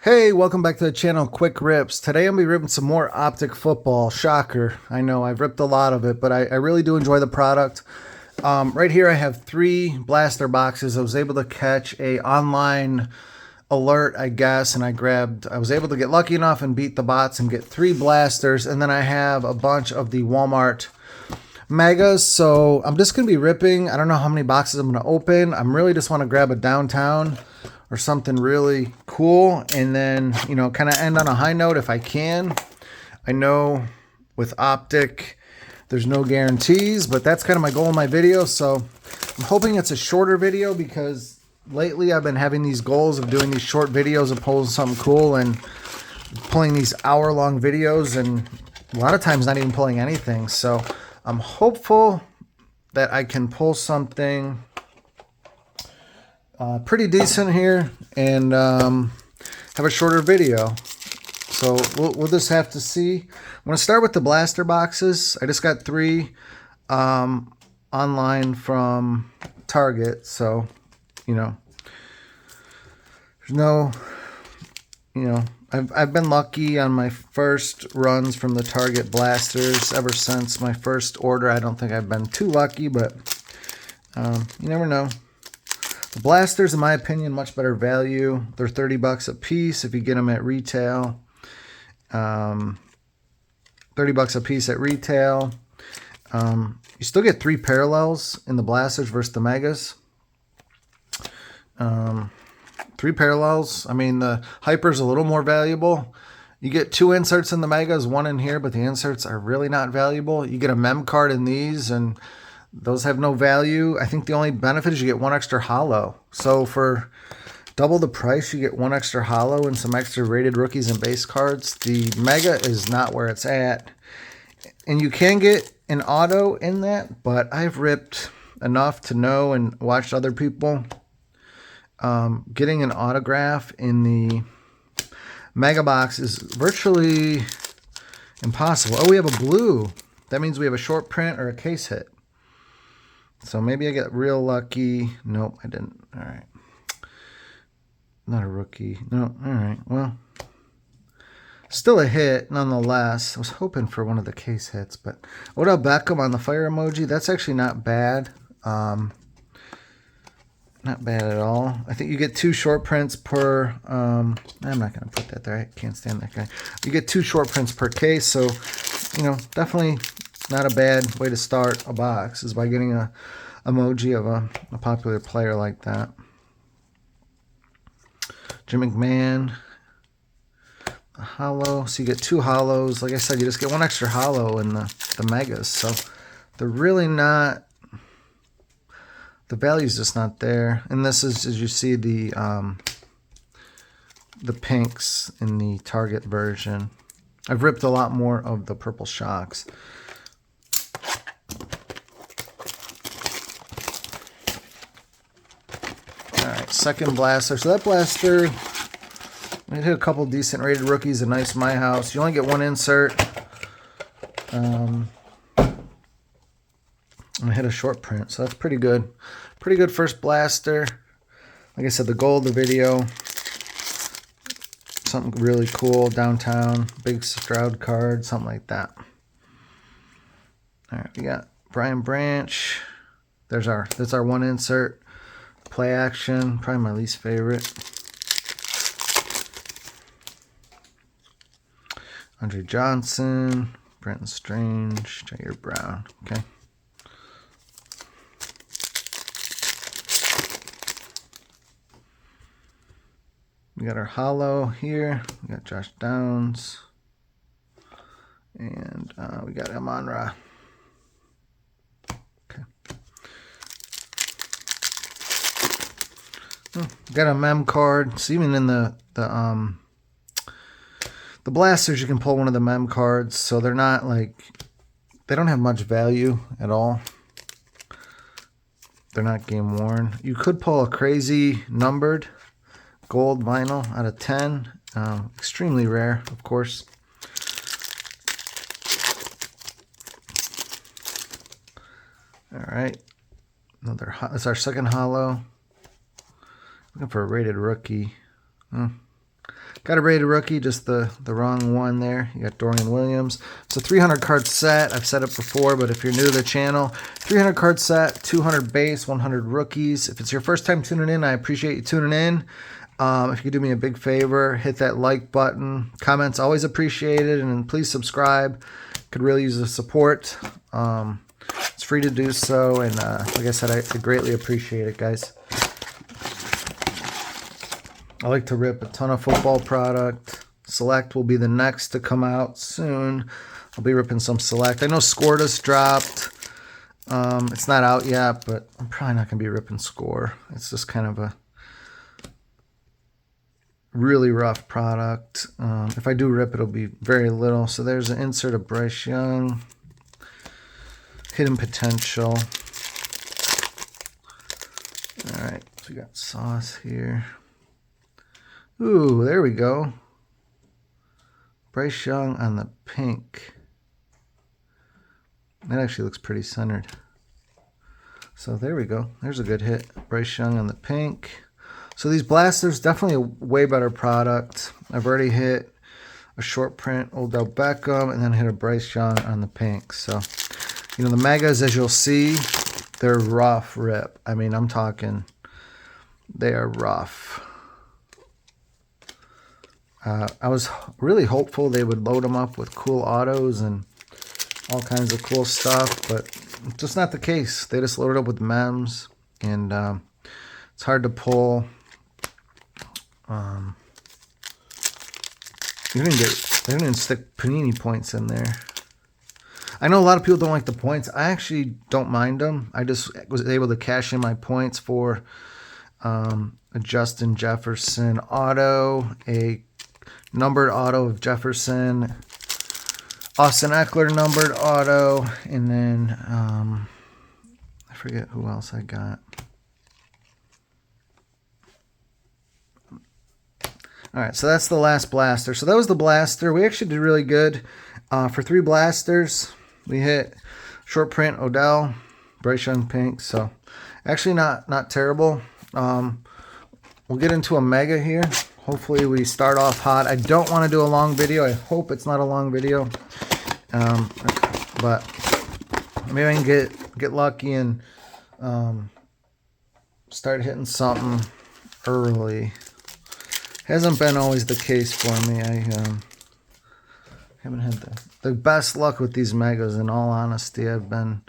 Hey, welcome back to the channel, Quick Rips. Today I'm going to be ripping some more Optic football. Shocker. I know, I've ripped a lot of it, but I really do enjoy the product. Right here I have 3 blaster boxes. I was able to catch a online alert, I guess, and I was able to get lucky enough and beat the bots and get 3 blasters, and then I have a bunch of the Walmart megas, so I'm just going to be ripping. I don't know how many boxes I'm going to open. I'm really just want to grab a downtown or something really cool, and then, you know, kind of end on a high note if I can. I know with Optic, there's no guarantees, but that's kind of my goal in my video, so I'm hoping it's a shorter video because lately I've been having these goals of doing these short videos of pulling something cool and pulling these hour-long videos, and a lot of times not even pulling anything, so I'm hopeful that I can pull something pretty decent here and have a shorter video. So we'll just have to see. I'm going to start with the blaster boxes. I just got 3 online from Target. So, you know, there's no, you know, I've been lucky on my first runs from the Target blasters ever since my first order. I don't think I've been too lucky, but you never know. The blasters, in my opinion, much better value. They're 30 bucks a piece if you get them at retail. 30 bucks a piece at retail. You still get 3 parallels in the blasters versus the megas. 3 parallels. I mean, the hyper's a little more valuable. You get 2 inserts in the megas, 1 in here, but the inserts are really not valuable. You get a mem card in these, and those have no value. I think the only benefit is you get 1 extra holo. So for double the price, you get 1 extra holo and some extra rated rookies and base cards. The mega is not where it's at. And you can get an auto in that, but I've ripped enough to know and watched other people. Getting an autograph in the mega box is virtually impossible. Oh, we have a blue. That means we have a short print or a case hit. So maybe I get real lucky. Nope, I didn't. All right. Not a rookie. No, all right. Well, still a hit nonetheless. I was hoping for one of the case hits, but Odell Beckham on the fire emoji, that's actually not bad. Not bad at all. I think you get 2 short prints per, I'm not going to put that there. I can't stand that guy. You get 2 short prints per case, so, you know, definitely not a bad way to start a box is by getting a emoji of a popular player like that. Jim McMahon, a holo. So you get 2 holos. Like I said, you just get 1 extra holo in the megas. So they're really not, the value's just not there. And this is, as you see, the pinks in the Target version. I've ripped a lot more of the purple shocks. Second blaster. So that blaster, I hit a couple decent rated rookies, a nice My House. You only get 1 insert. I hit a short print, so that's pretty good. Pretty good first blaster. Like I said, the goal of the video, something really cool, downtown, big Stroud card, something like that. All right, we got Brian Branch. That's our 1 insert. Play action, probably my least favorite. Andre Johnson, Brenton Strange, Jair Brown. Okay. We got our holo here. We got Josh Downs. And we got Amon-Ra. Got a mem card. So even in the blasters, you can pull one of the mem cards. So they're not like, they don't have much value at all. They're not game worn. You could pull a crazy numbered gold vinyl out of 10. Extremely rare, of course. All right. That's our second holo. Looking for a rated rookie. Got a rated rookie, just the wrong one there. You got Dorian Williams. It's a 300 card set. I've said it before, but if you're new to the channel, 300 card set, 200 base, 100 rookies. If it's your first time tuning in, I appreciate you tuning in. If you could do me a big favor, hit that like button. Comments always appreciated, and please subscribe. Could really use the support. It's free to do so, and like I said, I greatly appreciate it, guys. I like to rip a ton of football product. Select will be the next to come out soon. I'll be ripping some Select. I know Score just dropped. It's not out yet, but I'm probably not going to be ripping Score. It's just kind of a really rough product. If I do rip, it'll be very little. So there's an insert of Bryce Young. Hidden Potential. All right, so we got Sauce here. Ooh, there we go. Bryce Young on the pink. That actually looks pretty centered. So there we go. There's a good hit. Bryce Young on the pink. So these blasters, definitely a way better product. I've already hit a short print Odell Beckham and then hit a Bryce Young on the pink. So, you know, the megas, as you'll see, they're rough rip. I mean, I'm talking, they are rough. I was really hopeful they would load them up with cool autos and all kinds of cool stuff, but it's just not the case. They just loaded up with mems, and it's hard to pull. They didn't even stick Panini points in there. I know a lot of people don't like the points. I actually don't mind them. I just was able to cash in my points for a Justin Jefferson auto, a numbered auto of Jefferson, Austin Eckler numbered auto, and then I forget who else I got. All right, so that's the last blaster. So that was the blaster. We actually did really good. For 3 blasters, we hit short print Odell, Bryce Young pink. So actually not terrible. We'll get into a mega here. Hopefully we start off hot. I don't want to do a long video. I hope it's not a long video. But maybe I can get lucky and start hitting something early. Hasn't been always the case for me. I haven't had the best luck with these megas, in all honesty. I've been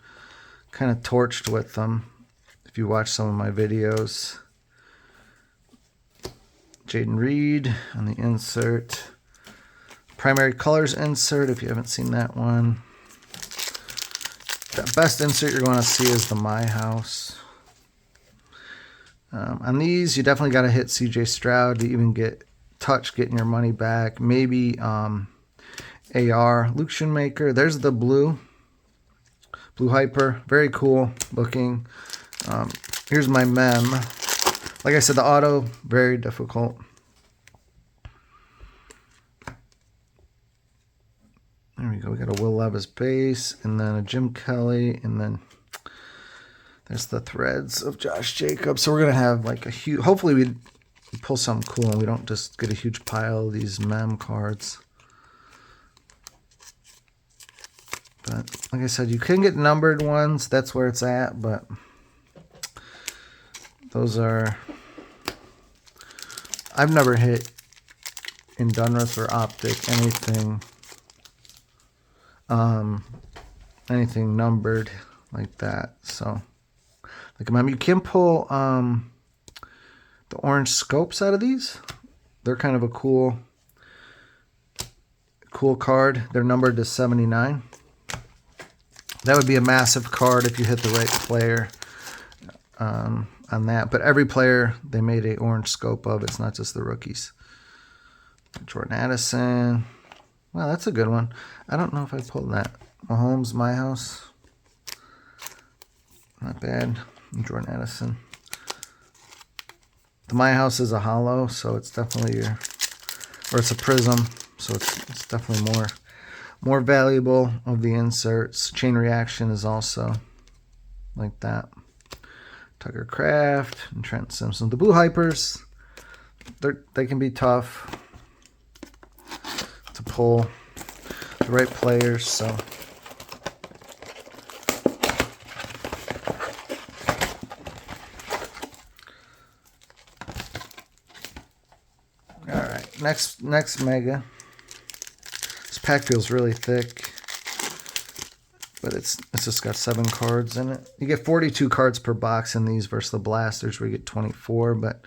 kind of torched with them. If you watch some of my videos. Jaden Reed on the insert. Primary colors insert, if you haven't seen that one. The best insert you're going to see is the My House. On these, you definitely got to hit CJ Stroud to even get getting your money back. Maybe AR. Luke Schoonmaker. There's the blue Hyper. Very cool looking. Here's my mem. Like I said, the auto, very difficult. There we go. We got a Will Levis base, and then a Jim Kelly, and then there's the threads of Josh Jacobs. So we're going to have like a huge, hopefully we pull something cool and we don't just get a huge pile of these mem cards. But like I said, you can get numbered ones. That's where it's at, but those are, I've never hit in Dunruth or Optic anything numbered like that. So like, you can pull the orange scopes out of these. They're kind of a cool card. They're numbered to 79. That would be a massive card if you hit the right player on that. But every player they made a orange scope of. It's not just the rookies. Jordan Addison. Well, that's a good one. I don't know if I pulled that. Mahomes, My House. Not bad. Jordan Addison. The My House is a hollow, so it's definitely or it's a prism, so it's definitely more valuable of the inserts. Chain Reaction is also like that. Tucker Kraft and Trent Simpson. The blue hypers, they can be tough. pull the right players. So all right, next mega. This pack feels really thick, but it's just got 7 cards in it. You get 42 cards per box in these versus the blasters where you get 24, but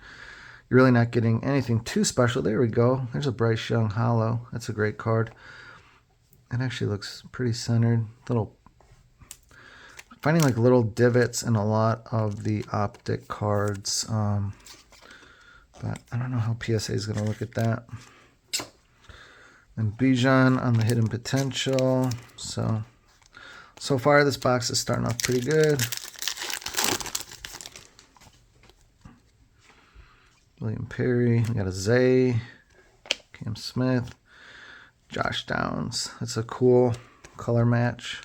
you're really not getting anything too special. There we go. There's a Bryce Young Hollow. That's a great card. It actually looks pretty centered. Finding like little divots in a lot of the Optic cards. But I don't know how PSA is going to look at that. And Bijan on the hidden potential. So far this box is starting off pretty good. William Perry. We got a Zay. Cam Smith. Josh Downs. That's a cool color match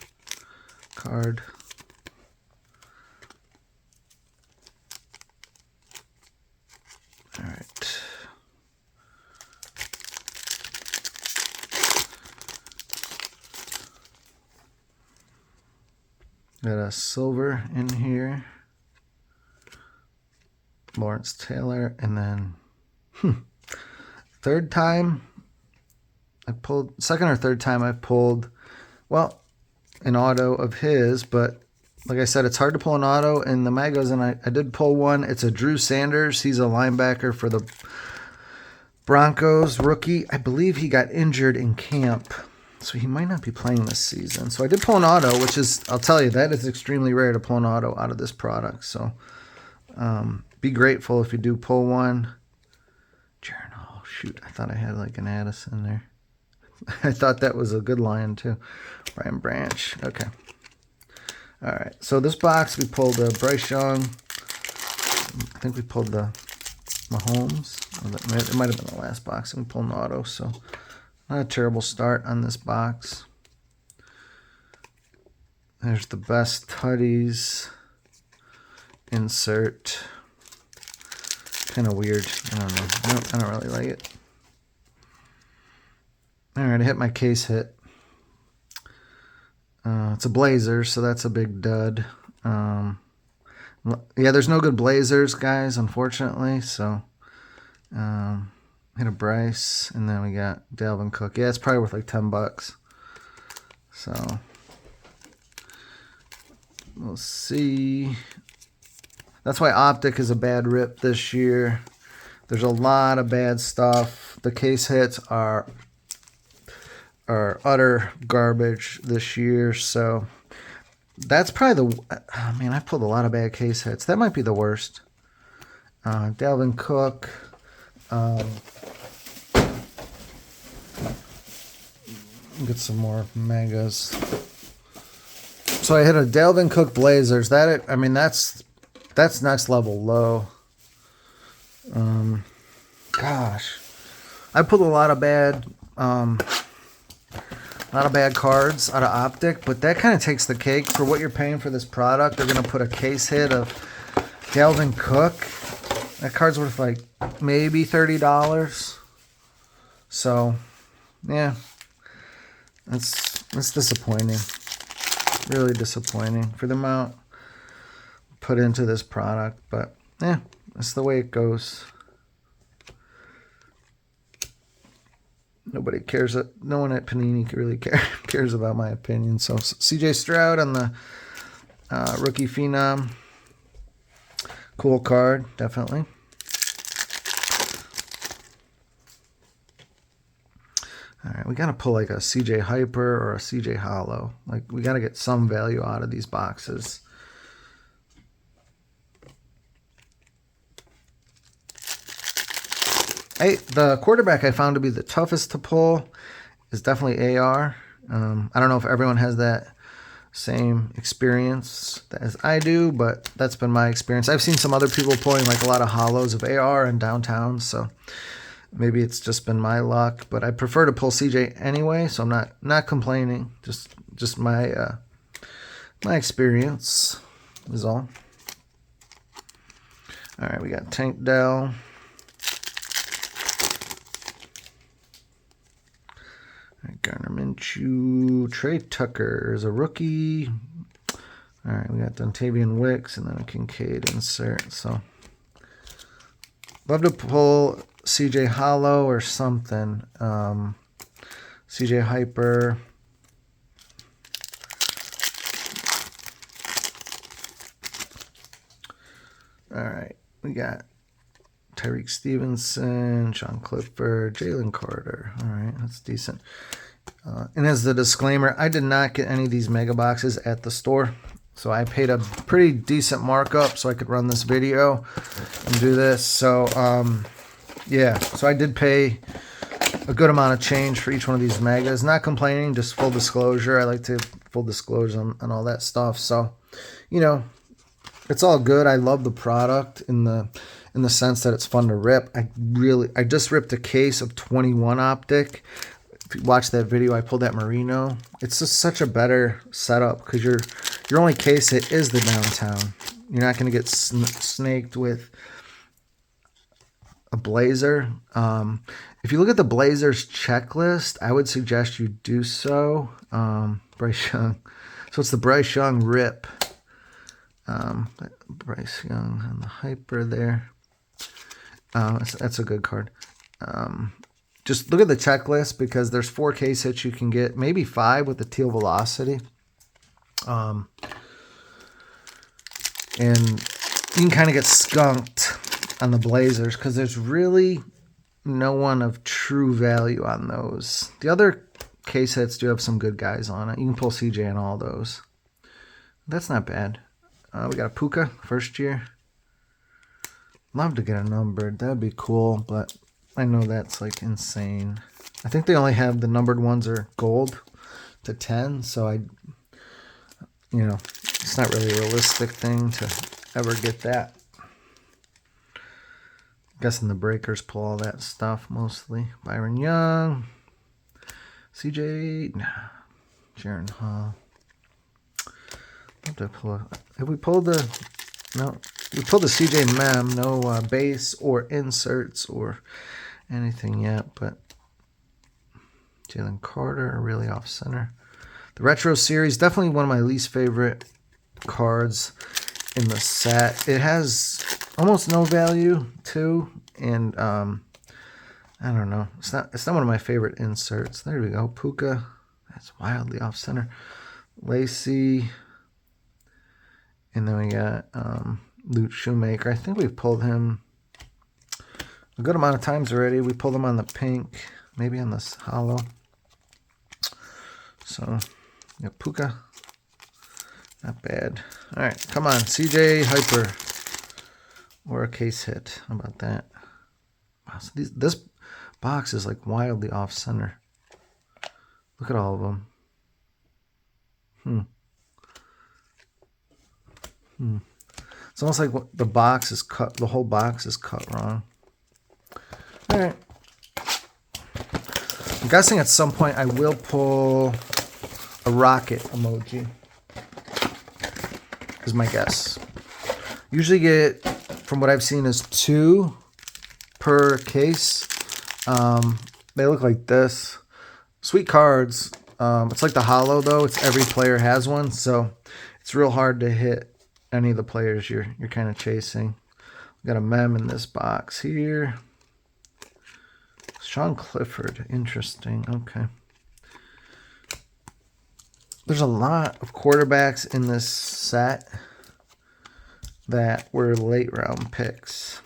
card. All right. Got a silver in here. Lawrence Taylor, and then second or third time I pulled, well, an auto of his, but like I said, it's hard to pull an auto in the megas, and I did pull one. It's a Drew Sanders. He's a linebacker for the Broncos, rookie. I believe he got injured in camp, so he might not be playing this season. So I did pull an auto, which is, I'll tell you, that is extremely rare to pull an auto out of this product. So be grateful if you do pull one. Jaron, oh shoot, I thought I had like an Addison there. I thought that was a good line too. Brian Branch, okay. All right, so this box we pulled Bryce Young. I think we pulled the Mahomes. It might have been the last box, and we pulled an auto, so not a terrible start on this box. There's the best Tutties insert. Kind of weird. I don't know. I don't really like it. All right, I hit my case hit. It's a Blazer, so that's a big dud. Yeah, there's no good Blazers, guys, unfortunately. So hit a Bryce, and then we got Dalvin Cook. Yeah, it's probably worth like $10. So we'll see. That's why Optic is a bad rip this year. There's a lot of bad stuff. The case hits are utter garbage this year. So that's probably the... Oh, man, I pulled a lot of bad case hits. That might be the worst. Dalvin Cook. Get some more megas. So I hit a Dalvin Cook Blazers. That's next level low. Gosh, I pulled a lot of bad cards out of Optic, but that kind of takes the cake for what you're paying for this product. They're gonna put a case hit of Dalvin Cook. That card's worth like maybe $30. So, yeah, that's disappointing. Really disappointing for the amount put into this product, but yeah, that's the way it goes. Nobody cares. No one at Panini really cares about my opinion. So CJ Stroud on the rookie phenom, cool card, definitely. All right, we got to pull like a CJ Hyper or a CJ Hollow. Like, we got to get some value out of these boxes. Hey, the quarterback I found to be the toughest to pull is definitely AR. I don't know if everyone has that same experience as I do, but that's been my experience. I've seen some other people pulling like a lot of hollows of AR in downtown, so maybe it's just been my luck. But I prefer to pull CJ anyway, so I'm not complaining. Just my my experience is all. All right, we got Tank Dell. Garner Minshew. Trey Tucker is a rookie. All right, we got Dontavian Wicks and then a Kincaid insert. So, love to pull CJ Hollow or something. CJ Hyper. All right, we got Tyreek Stevenson, Sean Clifford, Jalen Carter. All right, that's decent. And as the disclaimer, I did not get any of these mega boxes at the store. So I paid a pretty decent markup so I could run this video and do this. So, yeah. So I did pay a good amount of change for each one of these megas. Not complaining, just full disclosure. I like to full disclosure on all that stuff. So, you know, it's all good. I love the product in the sense that it's fun to rip. I just ripped a case of 21 Optic. If you watch that video, I pulled that Merino. It's just such a better setup because your only case hit is the downtown. You're not going to get snaked with a Blazer. If you look at the Blazers checklist, I would suggest you do so. Bryce Young. So it's the Bryce Young rip. Bryce Young on the hyper there. That's a good card. Just look at the checklist because there's 4 case hits you can get, maybe 5 with the teal velocity. And you can kind of get skunked on the Blazers because there's really no one of true value on those. The other case hits do have some good guys on it. You can pull CJ in all those. That's not bad. We got a Puka, first year. Love to get a numbered. That'd be cool, but I know that's like insane. I think they only have the numbered ones are gold to 10, so it's not really a realistic thing to ever get that. I'm guessing the breakers pull all that stuff mostly. Byron Young, CJ, Jaron Hall. Have we pulled the? No, we pulled the CJ Mem. No base or inserts or anything yet, but Jalen Carter really off center. The retro series, definitely one of my least favorite cards in the set. It has almost no value too, and I don't know. It's not one of my favorite inserts. There we go. Puka, that's wildly off center. Lacey. And then we got Luke Shoemaker. I think we've pulled him a good amount of times already. We pulled him on the pink, maybe on this hollow. So, yeah, Puka. Not bad. All right, come on. CJ Hyper. Or a case hit. How about that? Wow, so this box is like wildly off center. Look at all of them. It's almost like the box is cut. The whole box is cut wrong. All right. I'm guessing at some point I will pull a rocket emoji. Is my guess. Usually get, from what I've seen, is 2 per case. They look like this. Sweet cards. It's like the hollow though. It's every player has one, so it's real hard to hit any of the players you're kind of chasing. We got a Mem in this box here. Sean Clifford, interesting. Okay. There's a lot of quarterbacks in this set that were late round picks.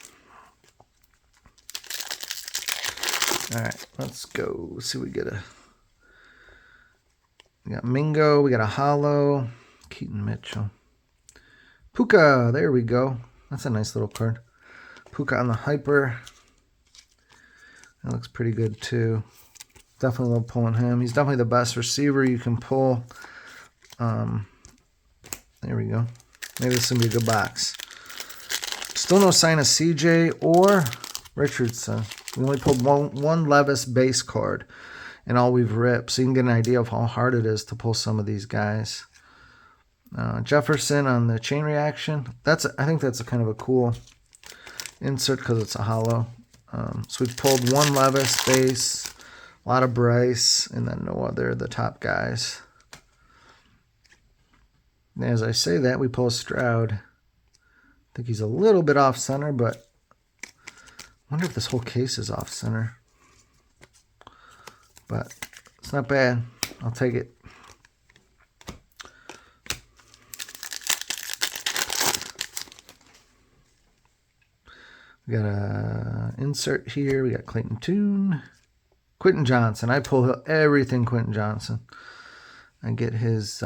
All right, let's go. Let's see what we get. We got Mingo. We got a hollow. Keaton Mitchell. Puka, there we go. That's a nice little card. Puka on the hyper. That looks pretty good too. Definitely love pulling him. He's definitely the best receiver you can pull. There we go. Maybe this will be a good box. Still no sign of CJ or Richardson. We only pulled one Levis base card and all we've ripped. So you can get an idea of how hard it is to pull some of these guys. Jefferson on the chain reaction. I think that's a kind of a cool insert because it's a hollow. So we've pulled 1 Levis base, A lot of Bryce, and then no other of the top guys. And as I say that, we pull Stroud. I think he's a little bit off center, but I wonder if this whole case is off center. But it's not bad. I'll take it. We got a insert here. We got Clayton Tune. Quentin Johnson. I pull everything Quentin Johnson. I get his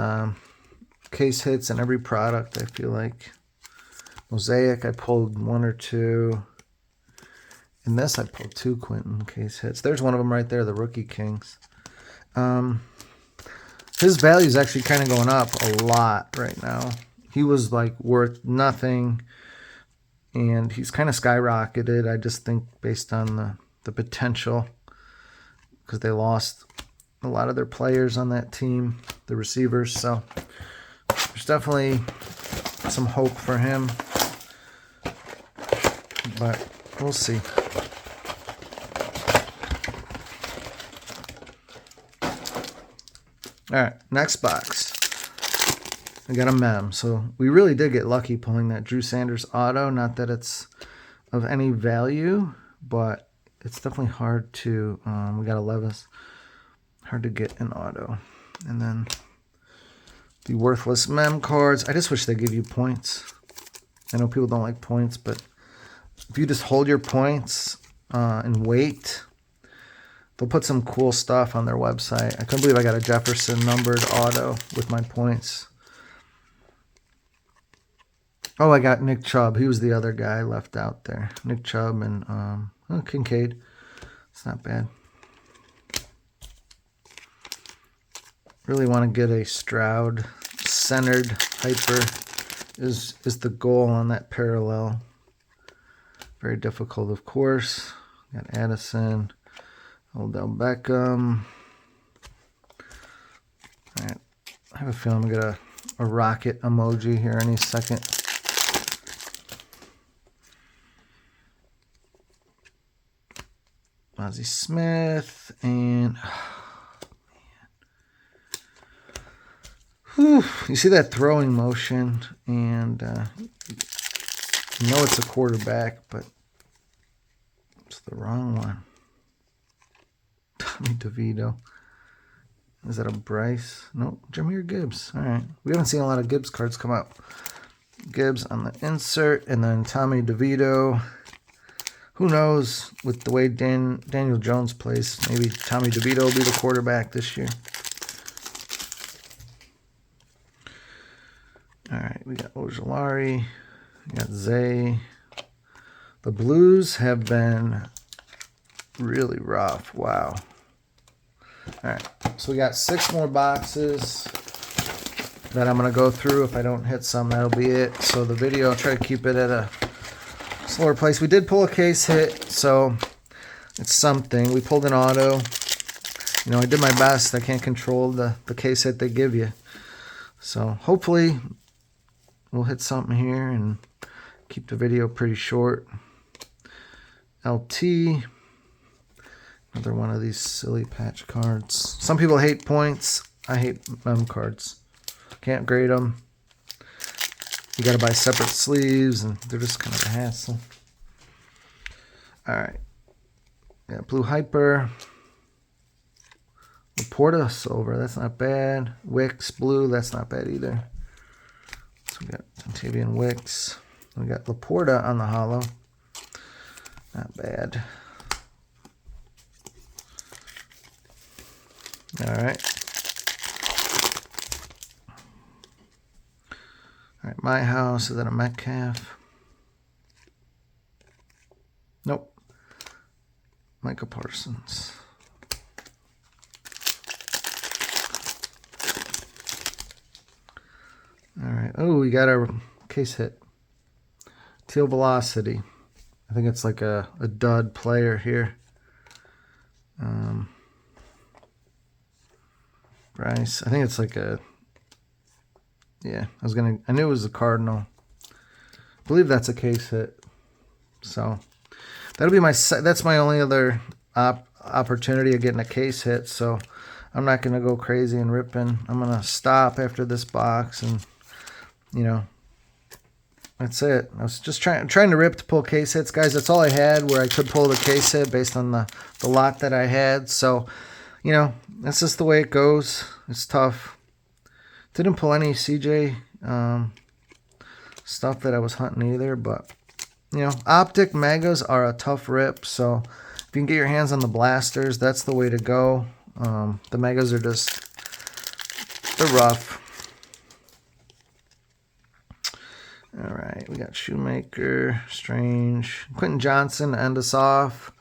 case hits in every product, I feel like. Mosaic, I pulled 1 or 2. In this, I pulled 2 Quentin case hits. There's one of them right there, the Rookie Kings. His value is actually kind of going up a lot right now. He was like worth nothing, and he's kind of skyrocketed. I just think based on the potential, because they lost a lot of their players on that team, the receivers. So there's definitely some hope for him, but we'll see. All right, next box. I got a mem. So we really did get lucky pulling that Drew Sanders auto. Not that it's of any value, but it's definitely hard to, we got a Levis. Hard to get an auto. And then the worthless mem cards. I just wish they give you points. I know people don't like points, but if you just hold your points and wait, they'll put some cool stuff on their website. I couldn't believe I got a Jefferson numbered auto with my points. Oh, I got Nick Chubb. He was the other guy left out there. Nick Chubb and Kincaid. It's not bad. Really want to get a Stroud centered hyper is the goal on that parallel. Very difficult, of course. Got Addison, Odell Beckham. All right, I have a feeling we got a rocket emoji here any second. Ozzie Smith and you see that throwing motion, and you know it's a quarterback, but it's the wrong one. Tommy DeVito. Is that a Bryce? Nope, Jahmyr Gibbs. All right. We haven't seen a lot of Gibbs cards come out. Gibbs on the insert, and then Tommy DeVito. Who knows, with the way Daniel Jones plays, maybe Tommy DeVito will be the quarterback this year. All right, we got Ojulari, we got Zay. The Blues have been really rough. Wow. All right, so we got 6 more boxes that I'm going to go through. If I don't hit some, that'll be it. So the video, I'll try to keep it at a slower place. We did pull a case hit, so it's something. We pulled an auto. You know, I did my best. I can't control the case hit they give you. So hopefully we'll hit something here and keep the video pretty short. LT. Another one of these silly patch cards. Some people hate points. I hate mem cards. Can't grade them. You got to buy separate sleeves, and they're just kind of a hassle. All right. Yeah, blue hyper. Laporta silver. That's not bad. Wicks blue. That's not bad either. So we got Contavious Wicks. We got Laporta on the hollow. Not bad. All right. All right, my house. Is that a Metcalf? Nope. Micah Parsons. All right. Oh, we got our case hit. Teal Velocity. I think it's like a dud player here. Bryce. I think it's like a... Yeah, I knew it was a Cardinal. I believe that's a case hit. So that'll be that's my only other opportunity of getting a case hit, so I'm not going to go crazy and ripping. I'm going to stop after this box, and, you know, that's it. I was just trying to rip to pull case hits, guys. That's all I had where I could pull the case hit based on the lot that I had. So, you know, that's just the way it goes. It's tough. Didn't pull any CJ stuff that I was hunting either, but, you know, Optic Megas are a tough rip, so if you can get your hands on the blasters, that's the way to go. The Megas are just, they're rough. All right, we got Shoemaker, Strange, Quentin Johnson to end us off,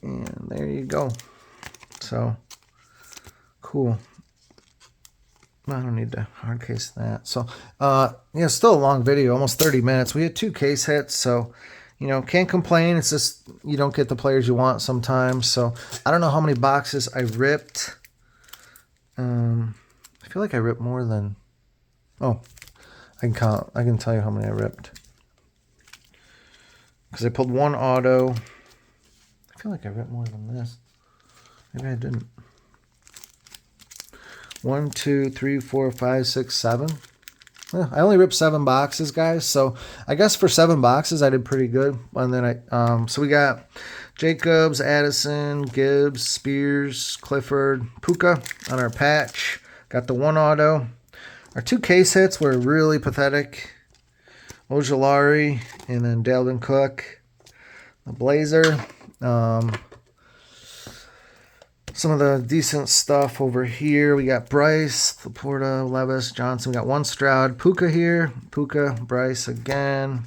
and there you go. So, cool. I don't need to hard case that. So, yeah, still a long video, almost 30 minutes. We had 2 case hits, so, you know, can't complain. It's just you don't get the players you want sometimes. So, I don't know how many boxes I ripped. I feel like I ripped more than... Oh, I can count. I can tell you how many I ripped. Because I pulled 1 auto. I feel like I ripped more than this. Maybe I didn't. 1, 2, 3, 4, 5, 6, 7. Yeah, I only ripped 7 boxes, guys. So I guess for 7 boxes, I did pretty good. And then so we got Jacobs, Addison, Gibbs, Spears, Clifford, Puka on our patch. Got the 1 auto. Our 2 case hits were really pathetic. Ojolari and then Dalvin Cook. The Blazer. Some of the decent stuff over here. We got Bryce, Laporta, Levis, Johnson. We got 1 Stroud. Puka here. Puka, Bryce again.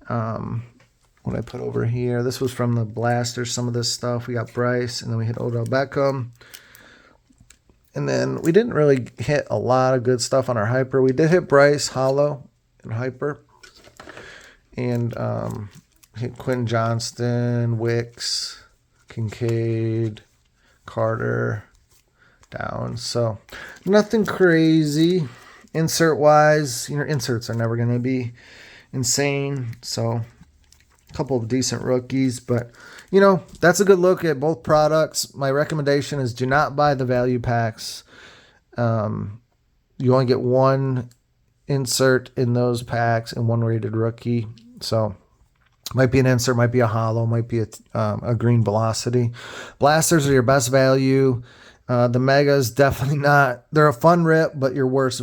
What I put over here. This was from the Blasters, some of this stuff. We got Bryce, and then we hit Odell Beckham. And then we didn't really hit a lot of good stuff on our Hyper. We did hit Bryce, Hollow, and Hyper. And hit Quentin Johnston, Wicks, Kincaid, Carter, down. So nothing crazy. Insert wise, you know, inserts are never going to be insane. So a couple of decent rookies, but you know, that's a good look at both products. My recommendation is do not buy the value packs. You only get 1 insert in those packs and 1 rated rookie. So might be an insert, might be a hollow, might be a green velocity. Blasters are your best value. The Megas definitely not. They're a fun rip, but your worst,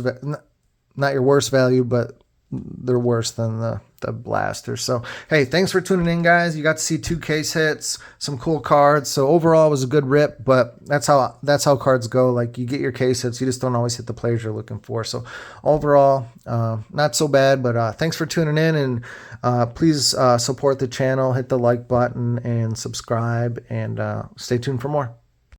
not your worst value, but they're worse than the Blasters. So hey, thanks for tuning in, guys. You got to see 2 case hits, some cool cards. So overall, it was a good rip, but that's how cards go. Like you get your case hits, you just don't always hit the players you're looking for. So overall, not so bad. But thanks for tuning in, and please support the channel, hit the like button, and subscribe, and stay tuned for more.